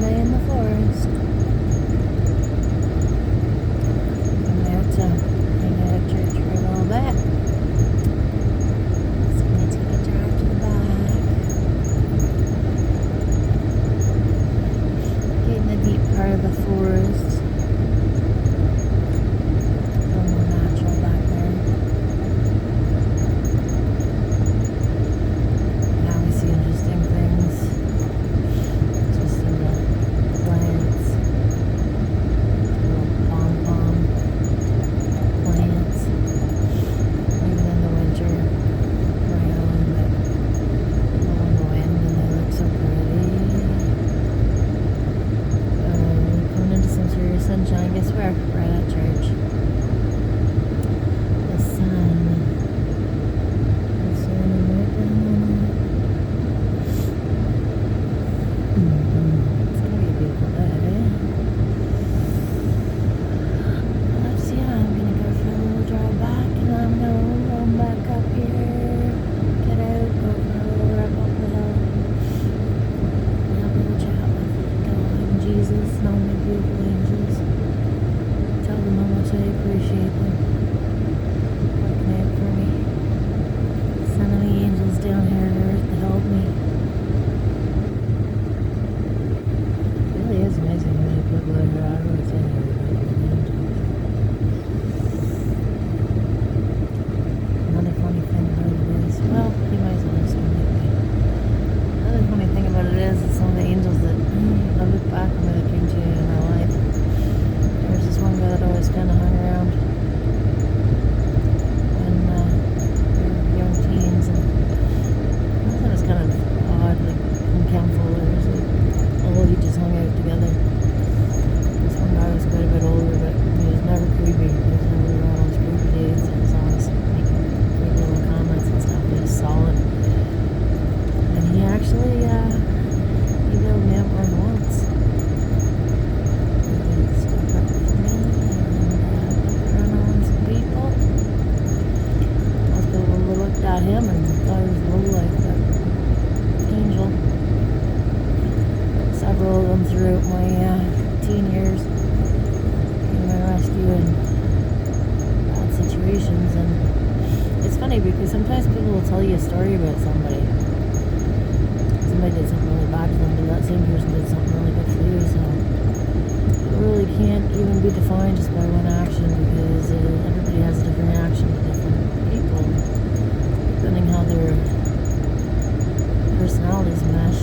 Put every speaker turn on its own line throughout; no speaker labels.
Sunday in the forest. I'm out to hang out at church for a little bit. So I'm going to take a drive to the back. Get in the deep part of the forest. A little more natural back there. Now we see interesting things. Just in the plants. Little pom-pom plants. Even in the winter. Brown, but blowing the wind and they look so pretty. Coming into some serious sunshine. Guess where? Right at church. The sun. The sun right down on it. It's gonna be a beautiful day. Let's I'm gonna go for a little drive back and I'm gonna roll back up here. Get out, go for a little ride up the hill. And have a little chat with God and Jesus and all my beautiful angels. Tell them how much I appreciate them. Looking out for me. Sending the angels down here to earth to help me. It really is amazing how many people are here. I don't know what's in here, but angels. Another funny thing about it is, well, you might as well just come with me. Another funny thing about it is some of the angels that I look back on that came to in my life. There's this one guy that always kind of hung around when we were young teens, and I thought it was kind of odd, like in Camp Fullers, like, oh, he just hung out together. This one guy was quite a bit older, but he was never creepy. He was never on those creepy dates, and he was always making great little comments and stuff. He was solid. And he actually, he bailed me out more than once. He stuck up for me and looked around on some people. Most people looked at him and thought he was low like that angel. Several of them throughout my teen years in my rescue and bad situations. And it's funny because sometimes people will tell you a story about somebody. Somebody did something really bad to them, but that same person did something really good for you. So it really can't even be defined just by one action because everybody has a different reaction to different people, depending how their personalities mesh.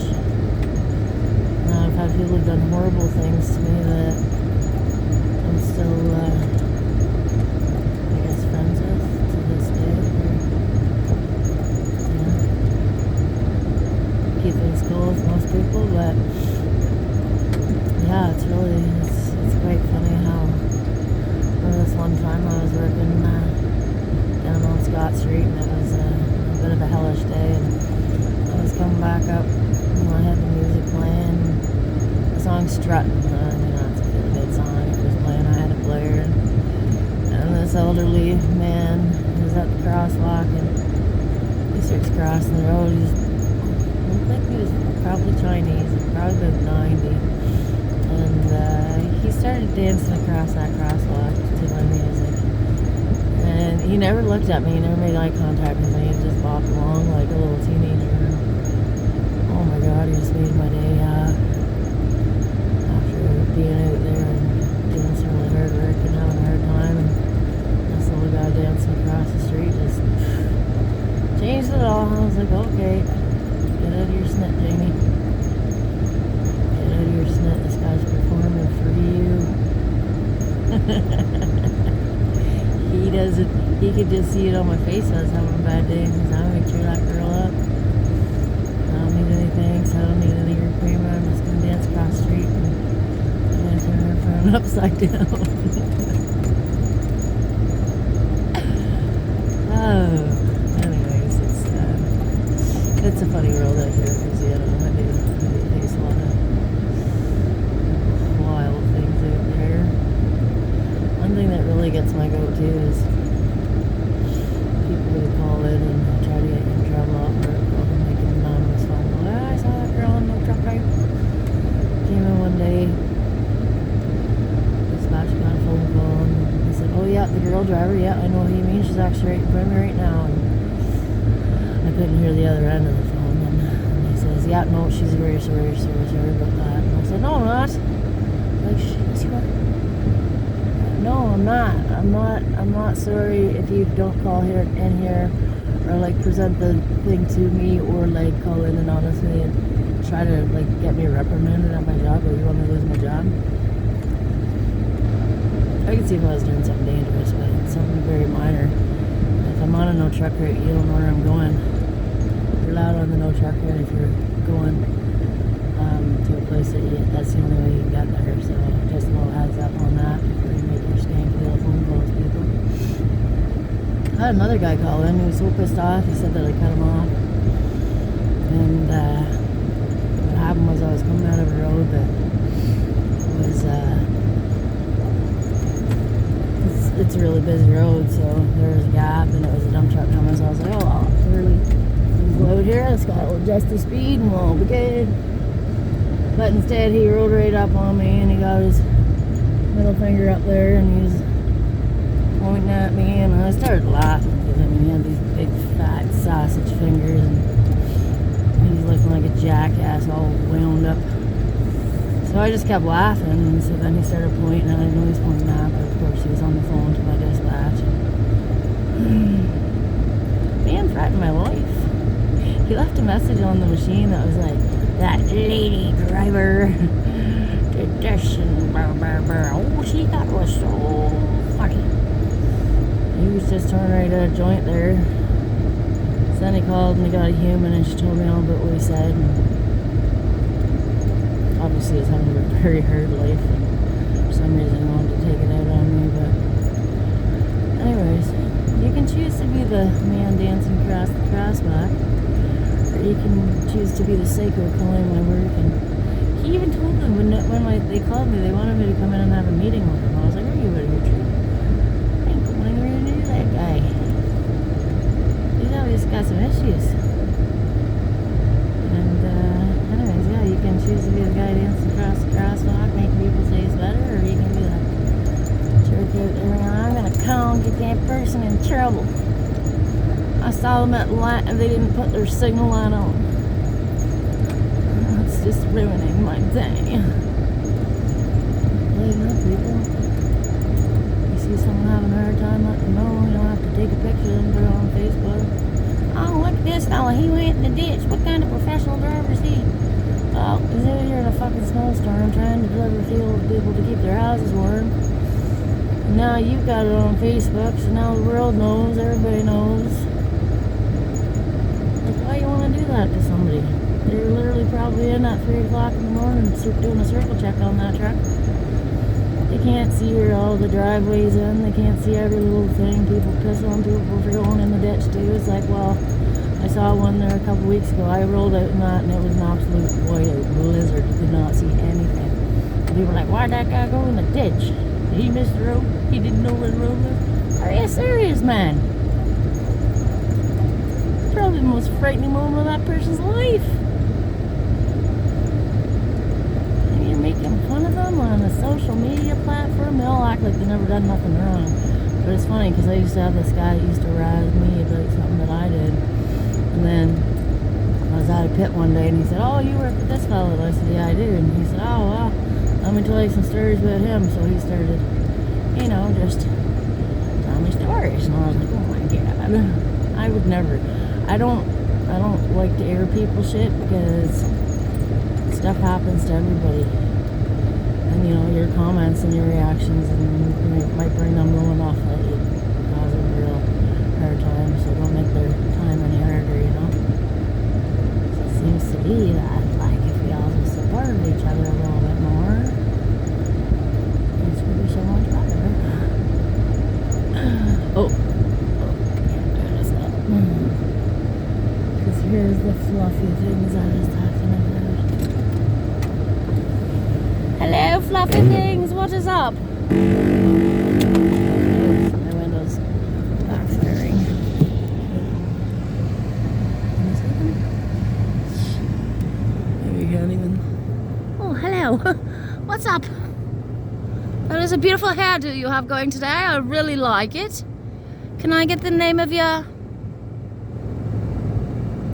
Now, I've had people who've done horrible things to me that I'm still, I guess, friends with to this day. Yeah. Keep things cool with most people, but yeah, it's quite funny how, remember this one time I was working down on Scott Street and it was a bit of a hellish day, and I was coming back up and I had the music playing, the song Strutting, it's a really good song, it was playing, I had it blared, and this elderly man was at the crosswalk and he starts crossing the road. He looked like he was probably Chinese, probably about 90, and he started dancing across that crosswalk to my music, and he never looked at me, he never made eye contact with me, he just bopped along like a little teenager. Oh my God, he just made my day after being out there and doing some really hard work and having a hard time, and this little guy dancing across the street just changed it all. I was like, okay, get out of your snit, Jamie. Get out of your snit. This guy's performing for you. He doesn't, he could just see it on my face. I was having a bad day, and he's like, I'm gonna cheer that girl up. I don't need any thanks. I don't need any recreamer. I'm just gonna dance across the street and I'm gonna turn her phone upside down. Oh, anyways, it's a funny world out here because I do face a lot of wild things out there. One thing that really gets my goat too is people who call in and try to get you in trouble at work or make an anonymous phone call. I saw that girl in the truck right. Came in one driver. Yeah, I know what you mean. She's actually right in front of me right now. And I couldn't hear the other end of the phone. And he says, yeah, no, she's very sorry about that. And I said, no, I'm not. Like, yes, you are. No, I'm not. I'm not sorry if you don't call here in here or like present the thing to me or like call in and honestly and try to like get me reprimanded at my job or you want me to lose my job. I could see if I was doing something dangerous, but it's something very minor. If I'm on a no truck rate, you don't know where I'm going. You're allowed on the no truck rate if you're going to a place that's the only way you can get there. So just a little heads up on that before you make your skanky little phone calls, people. I had another guy call in. He was so pissed off. He said that I cut him off. And what happened was I was coming out of a road that was it's a really busy road, so there was a gap and it was a dump truck coming, so I was like, oh, I'll clearly go out here, this guy will adjust the speed and we'll be good. But instead he rolled right up on me and he got his middle finger up there and he was pointing at me and I started laughing because I mean he had these big fat sausage fingers and he's looking like a jackass all wound up. So I just kept laughing, and so then he started pointing, and I know he's pointing at, but of course he was on the phone to my dispatch. Man threatened my life. He left a message on the machine that was like, that lady driver did this and blah, blah, blah. Oh, she thought it was so funny. He was just turning right at a joint there. So then he called and he got a human and she told me all about what he said. And obviously he's having a very hard life and for some reason he wanted to take it out on me, but anyways, you can choose to be the man dancing across the crosswalk or you can choose to be the psycho calling my work. And he even told them when they called me, they wanted me to come in and have a meeting with him. I was like, are you out of your tree? I ain't going anywhere near that guy. He's always got some issues. You can choose to be the guy dancing across the crosswalk, making people say it's better, or you can be the jerk out there and I'm gonna call and get that person in trouble. I saw them at light and they didn't put their signal light on. It's just ruining my day. Lighten up, people. You see someone having a hard time, let them know. You don't have to take a picture and put it on Facebook. Oh, look at this fella, he went in the ditch. What kind of professional driver is he? Well, he's out here in a fucking snowstorm trying to deliver fuel to people to keep their houses warm. And now you've got it on Facebook, so now the world knows, everybody knows. Like, why you want to do that to somebody? They're literally probably in at 3 o'clock in the morning doing a circle check on that truck. They can't see where all the driveways in. They can't see every little thing. People piss on people for going in the ditch too. It's like, well, I saw one there a couple weeks ago. I rolled out in that and it was an absolute whiteout blizzard. You could not see anything. And people were like, why'd that guy go in the ditch? Did he miss the road? He didn't know where the road was? Are you serious, man? Probably the most frightening moment of that person's life. And you're making fun of them on a social media platform. They all act like they never done nothing wrong. But it's funny because I used to have this guy that used to razz me about something that I did. And then I was out of pit one day and he said, oh, you work with this fellow? And I said, yeah, I do. And he said, oh, well, let me tell you some stories about him. So he started, you know, just tell me stories. And I was like, oh my God. I would never. I don't like to air people shit because stuff happens to everybody. And, you know, your comments and your reactions and you might bring them low enough that you cause them a real hard time. So don't make their time any harder, you know. So it seems to be that, like, if we all just supported each other a little bit more, things would be so much better. Oh, can't do this up. Because here's the fluffy things I was talking about. Hello, fluffy things, what is up? My window's back stirring. Maybe you can't even. Oh, hello. What's up? That is a beautiful hairdo you have going today. I really like it. Can I get the name of your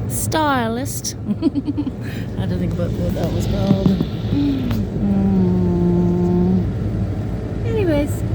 stylist? I had to think about what that was called. Anyways.